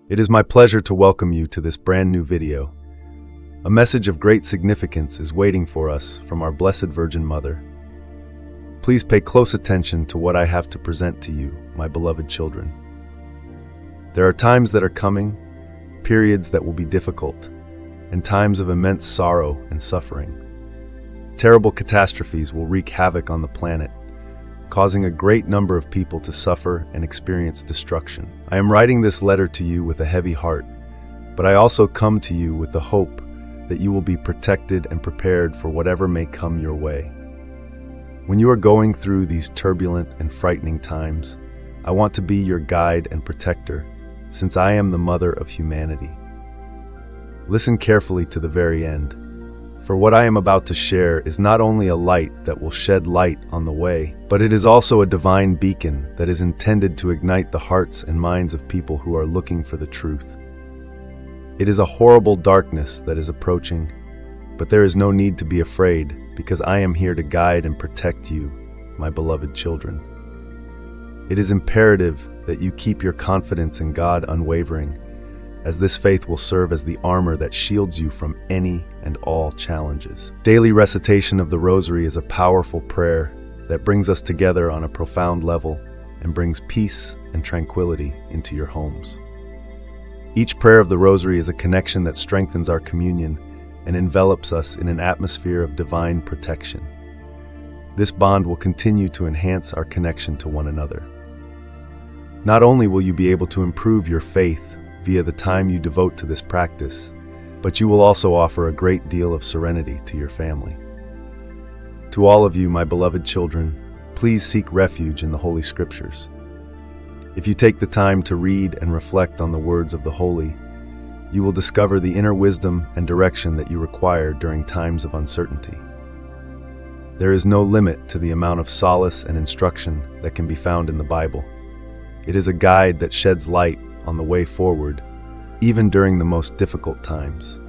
It is my pleasure to welcome you to this brand new video. A message of great significance is waiting for us from our Blessed Virgin Mother. Please pay close attention to what I have to present to you, my beloved children. There are times that are coming, periods that will be difficult, and times of immense sorrow and suffering. Terrible catastrophes will wreak havoc on the planet, causing a great number of people to suffer and experience destruction. I am writing this letter to you with a heavy heart, but I also come to you with the hope that you will be protected and prepared for whatever may come your way. When you are going through these turbulent and frightening times, I want to be your guide and protector, since I am the mother of humanity. Listen carefully to the very end, for what I am about to share is not only a light that will shed light on the way, but it is also a divine beacon that is intended to ignite the hearts and minds of people who are looking for the truth. It is a horrible darkness that is approaching, but there is no need to be afraid, because I am here to guide and protect you, my beloved children. It is imperative that you keep your confidence in God unwavering, as this faith will serve as the armor that shields you from any and all challenges. Daily recitation of the Rosary is a powerful prayer that brings us together on a profound level and brings peace and tranquility into your homes. Each prayer of the Rosary is a connection that strengthens our communion and envelops us in an atmosphere of divine protection. This bond will continue to enhance our connection to one another. Not only will you be able to improve your faith via the time you devote to this practice, but you will also offer a great deal of serenity to your family. To all of you, my beloved children, please seek refuge in the Holy Scriptures. If you take the time to read and reflect on the words of the Holy, you will discover the inner wisdom and direction that you require during times of uncertainty. There is no limit to the amount of solace and instruction that can be found in the Bible. It is a guide that sheds light on the way forward, even during the most difficult times.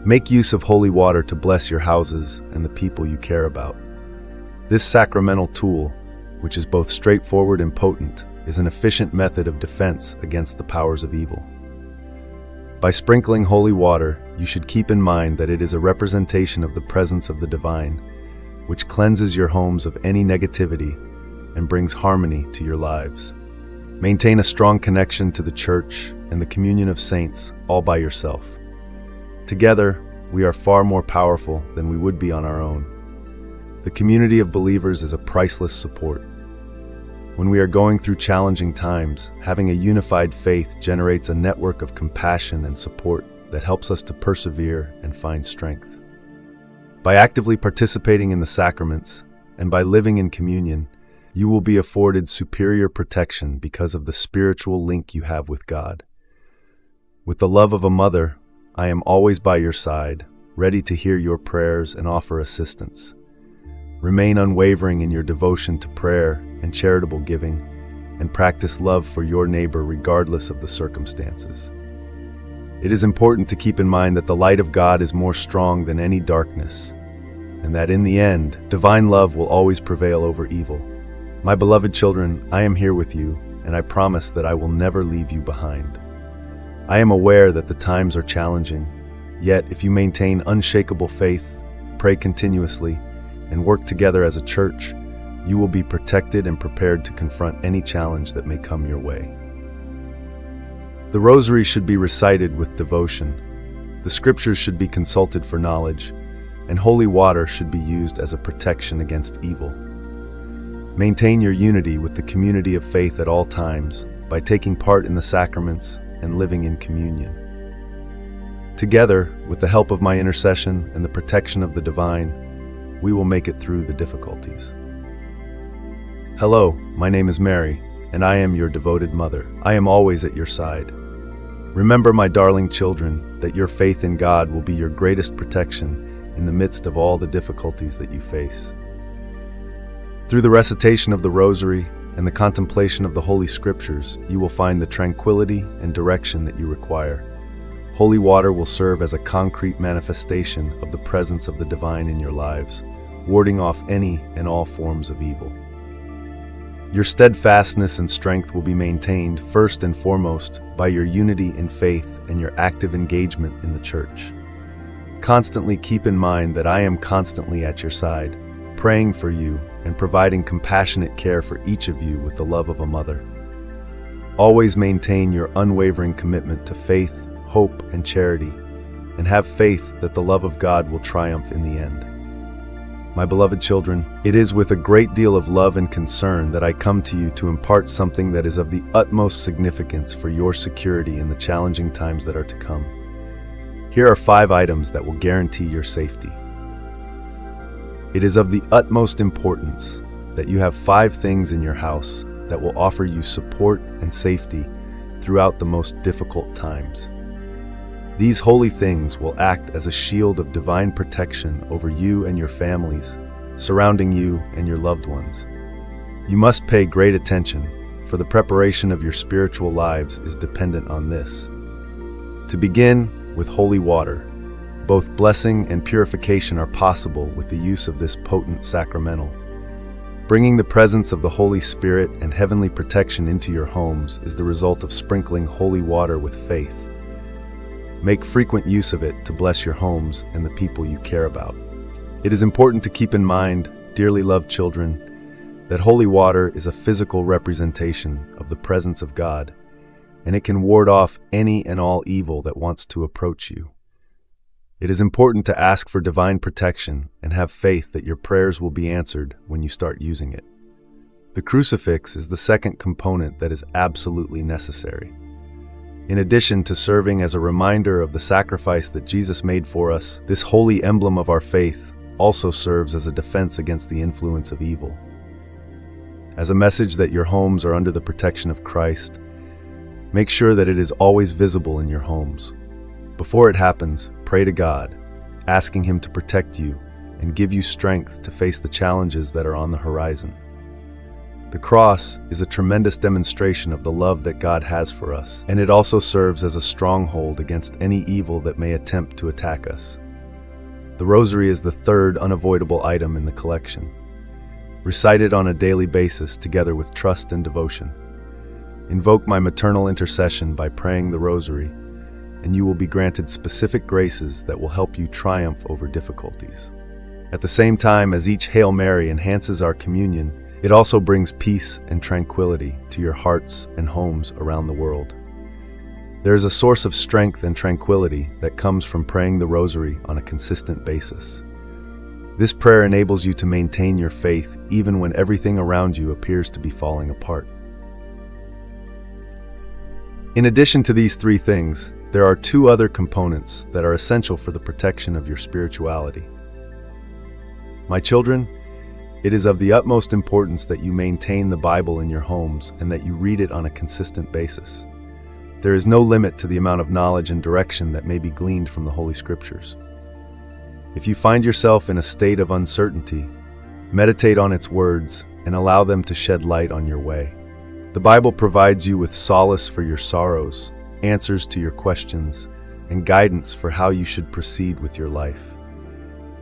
Make use of holy water to bless your houses and the people you care about. This sacramental tool, which is both straightforward and potent, is an efficient method of defense against the powers of evil. By sprinkling holy water, you should keep in mind that it is a representation of the presence of the divine, which cleanses your homes of any negativity and brings harmony to your lives. Maintain a strong connection to the Church and the communion of saints all by yourself. Together, we are far more powerful than we would be on our own. The community of believers is a priceless support. When we are going through challenging times, having a unified faith generates a network of compassion and support that helps us to persevere and find strength. By actively participating in the sacraments and by living in communion, you will be afforded superior protection because of the spiritual link you have with God. With the love of a mother, I am always by your side, ready to hear your prayers and offer assistance. Remain unwavering in your devotion to prayer and charitable giving, and practice love for your neighbor regardless of the circumstances. It is important to keep in mind that the light of God is more strong than any darkness, and that in the end, divine love will always prevail over evil. My beloved children, I am here with you, and I promise that I will never leave you behind. I am aware that the times are challenging, yet if you maintain unshakable faith, pray continuously, and work together as a church, you will be protected and prepared to confront any challenge that may come your way. The Rosary should be recited with devotion, the Scriptures should be consulted for knowledge, and holy water should be used as a protection against evil. Maintain your unity with the community of faith at all times by taking part in the sacraments and living in communion. Together, with the help of my intercession and the protection of the divine, we will make it through the difficulties. Hello, my name is Mary, and I am your devoted mother. I am always at your side. Remember, my darling children, that your faith in God will be your greatest protection in the midst of all the difficulties that you face. Through the recitation of the Rosary and the contemplation of the Holy Scriptures, you will find the tranquility and direction that you require. Holy water will serve as a concrete manifestation of the presence of the divine in your lives, warding off any and all forms of evil. Your steadfastness and strength will be maintained first and foremost by your unity in faith and your active engagement in the church. Constantly keep in mind that I am constantly at your side, praying for you and providing compassionate care for each of you with the love of a mother. Always maintain your unwavering commitment to faith, hope, and charity, and have faith that the love of God will triumph in the end. My beloved children, it is with a great deal of love and concern that I come to you to impart something that is of the utmost significance for your security in the challenging times that are to come. Here are 5 items that will guarantee your safety. It is of the utmost importance that you have 5 things in your house that will offer you support and safety throughout the most difficult times. These holy things will act as a shield of divine protection over you and your families, surrounding you and your loved ones. You must pay great attention, for the preparation of your spiritual lives is dependent on this. To begin with holy water, both blessing and purification are possible with the use of this potent sacramental. Bringing the presence of the Holy Spirit and heavenly protection into your homes is the result of sprinkling holy water with faith. Make frequent use of it to bless your homes and the people you care about. It is important to keep in mind, dearly loved children, that holy water is a physical representation of the presence of God, and it can ward off any and all evil that wants to approach you. It is important to ask for divine protection and have faith that your prayers will be answered when you start using it. The crucifix is the second component that is absolutely necessary. In addition to serving as a reminder of the sacrifice that Jesus made for us, this holy emblem of our faith also serves as a defense against the influence of evil. As a message that your homes are under the protection of Christ, make sure that it is always visible in your homes. Before it happens, pray to God, asking Him to protect you and give you strength to face the challenges that are on the horizon. The cross is a tremendous demonstration of the love that God has for us, and it also serves as a stronghold against any evil that may attempt to attack us. The rosary is the third unavoidable item in the collection. Recite it on a daily basis together with trust and devotion. Invoke my maternal intercession by praying the rosary, and you will be granted specific graces that will help you triumph over difficulties. At the same time as each Hail Mary enhances our communion, it also brings peace and tranquility to your hearts and homes around the world. There is a source of strength and tranquility that comes from praying the rosary on a consistent basis. This prayer enables you to maintain your faith even when everything around you appears to be falling apart. In addition to these 3 things, there are 2 other components that are essential for the protection of your spirituality. My children, it is of the utmost importance that you maintain the Bible in your homes and that you read it on a consistent basis. There is no limit to the amount of knowledge and direction that may be gleaned from the Holy Scriptures. If you find yourself in a state of uncertainty, meditate on its words and allow them to shed light on your way. The Bible provides you with solace for your sorrows, answers to your questions, and guidance for how you should proceed with your life.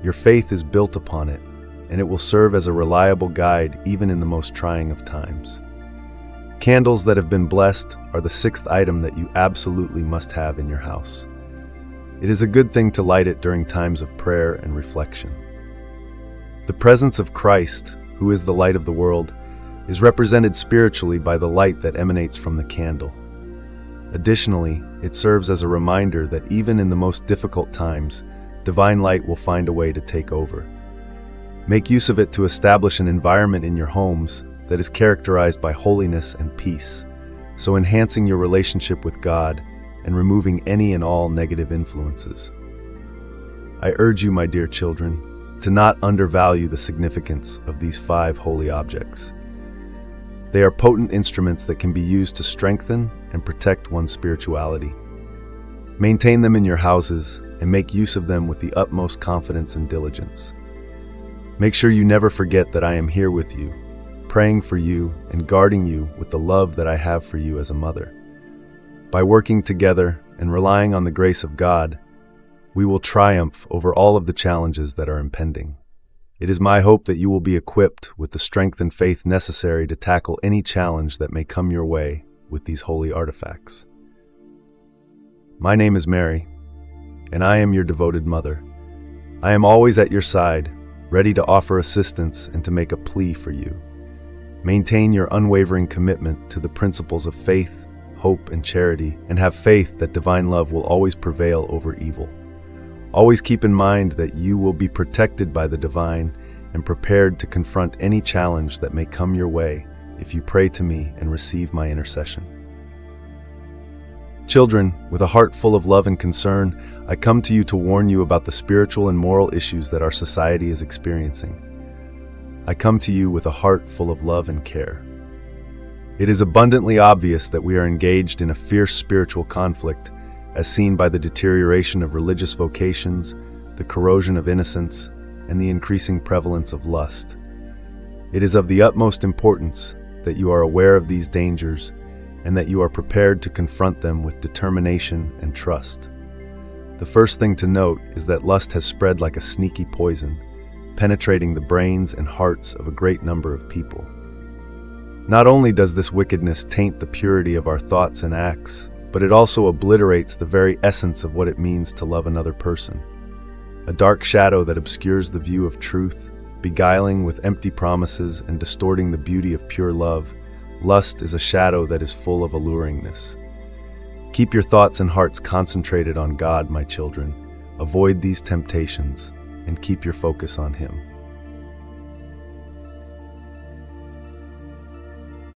Your faith is built upon it, and it will serve as a reliable guide even in the most trying of times. Candles that have been blessed are the 6th item that you absolutely must have in your house. It is a good thing to light it during times of prayer and reflection. The presence of Christ, who is the light of the world, is represented spiritually by the light that emanates from the candle. Additionally, it serves as a reminder that even in the most difficult times, divine light will find a way to take over. Make use of it to establish an environment in your homes that is characterized by holiness and peace, so enhancing your relationship with God and removing any and all negative influences. I urge you, my dear children, to not undervalue the significance of these 5 holy objects. They are potent instruments that can be used to strengthen and protect one's spirituality. Maintain them in your houses and make use of them with the utmost confidence and diligence. Make sure you never forget that I am here with you, praying for you and guarding you with the love that I have for you as a mother. By working together and relying on the grace of God, we will triumph over all of the challenges that are impending. It is my hope that you will be equipped with the strength and faith necessary to tackle any challenge that may come your way with these holy artifacts. My name is Mary, and I am your devoted mother. I am always at your side, ready to offer assistance and to make a plea for you. Maintain your unwavering commitment to the principles of faith, hope, and charity, and have faith that divine love will always prevail over evil. Always keep in mind that you will be protected by the divine and prepared to confront any challenge that may come your way if you pray to me and receive my intercession. Children, with a heart full of love and concern, I come to you to warn you about the spiritual and moral issues that our society is experiencing. I come to you with a heart full of love and care. It is abundantly obvious that we are engaged in a fierce spiritual conflict, as seen by the deterioration of religious vocations, the corrosion of innocence, and the increasing prevalence of lust. It is of the utmost importance that you are aware of these dangers and that you are prepared to confront them with determination and trust. The first thing to note is that lust has spread like a sneaky poison, penetrating the brains and hearts of a great number of people. Not only does this wickedness taint the purity of our thoughts and acts, but it also obliterates the very essence of what it means to love another person. A dark shadow that obscures the view of truth, beguiling with empty promises and distorting the beauty of pure love. Lust is a shadow that is full of alluringness. Keep your thoughts and hearts concentrated on God, my children. Avoid these temptations and keep your focus on Him.